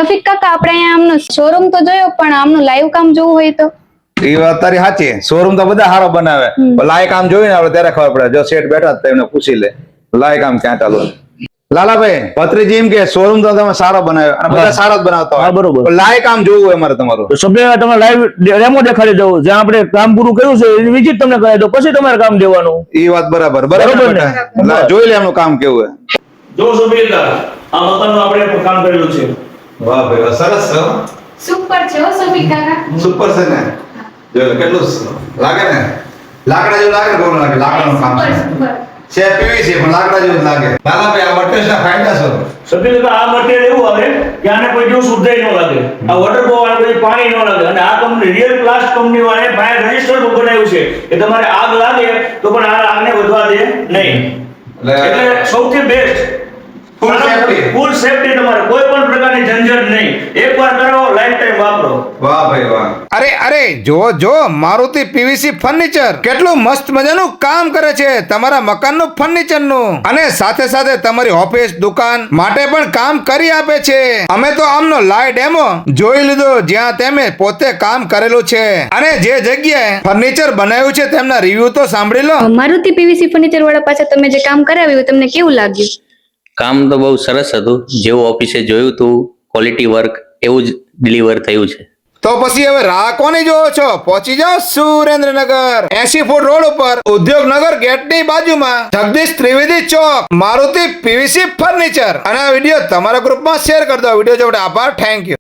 શફીક કાકા આપણે અહીંયા આમનો શોરૂમ તો જોયો પણ આમનું લાઈવ કામ જોવું હોય તો એ વાત તારી સાચી. શોરૂમ તો બધા સારો બનાવે, લાય કામ જોઈને આપણે ત્યારે ખબર પડે. જો શેઠ બેઠા તો એમને પૂછી લે લાય કામ ક્યાં ચાલુ. લાલાભાઈ ભત્રીજી એમ કે શોરૂમ તો તમે સારો બનાવ્યો અને બધા સારા જ બનાવતા હોય. બરોબર. લાય કામ જોવું હોય અમારે તમારું. તો સભ્ય તમે લાઈવ ડેમો દેખાડી દઉં, જ્યાં આપણે કામ પૂરું કર્યું છે એની વિઝિટ તમને કરાવી દો, પછી તમારે કામ દેવાનું. એ વાત બરાબર બેટા. જોઈ લે એમનું કામ કેવું છે. જો સભ્ય આ મકાનનું આપણે કામ કરેલું છે. વાહ ભાઈ સરસ છે. સુપર છે હો શફીક કાકા. સુપર છે ને. જો કેટલું લાગે ને, લાકડા જેવું લાગે. બહુ લાગે લાકડાનું કામ છે પીવીસી પણ લાકડા જેવું લાગે. લાલાભાઈ આ મટીરિયલના ફાયદા શું? સભ્ય આ મટીરિયલ એવું આવે કે આને કોઈ જેવું શુદ્ધાઈ ન લાગે, આ વોટરપ્રૂફ વાળા કોઈ પાણી ન લાગે. અને આ કંપની રિયલ પ્લાસ્ટ કંપની વાળાએ ફાયર રજિસ્ટર બનાવ્યું છે કે તમારે આગ લાગે તો પણ આ આગને વધવા દે નહીં. એટલે સૌથી બેસ્ટ ફૂલ સેફટી, તમારે કોઈ પણ પ્રકારની ઝંઝટ નહીં. એકવાર કરાવો લાઈફ ટાઈમ વાપરો. વાહ ભાઈ વાહ. અરે જો મારુતિ પીવીસી ફર્નિચર કેટલું મસ્ત મજાનું કામ કરે છે તમારા મકાનનું ફર્નિચરનું, અને સાથે સાથે તમારી ઓફિસ દુકાન માટે પણ કામ કરી આપે છે. અમે તો આમનો લાઈવ ડેમો જોઈ લીધો જ્યાં તેમે પોતે કામ કરેલું છે, અને જે જગ્યાએ ફર્નિચર બનાવ્યું છે તેમના રિવ્યુ તો સાંભળી લો. મારુતિ પીવીસી ફર્નિચર વાળા પાસે તમે જે કામ કરાવ્યું તમને કેવું લાગ્યું? કામ તો બહુ સરસ હતું, જેવું ઓફિસે જોયું હતું ક્વોલિટી વર્ક એવું જ ડિલિવર થયું છે. તો પછી હવે રાહ કોની જોવો છો? પહોંચી જાઓ સુરેન્દ્રનગર 80 ફૂટ રોડ ઉપર ઉદ્યોગનગર ગેટની બાજુમાં જગદીશ ત્રિવેદી ચોક, મારુતિ પીવીસી ફર્નિચર. અને આ વિડીયો તમારા ગ્રુપમાં શેર કરી દો. વિડીયો જોડે આભાર. Thank you.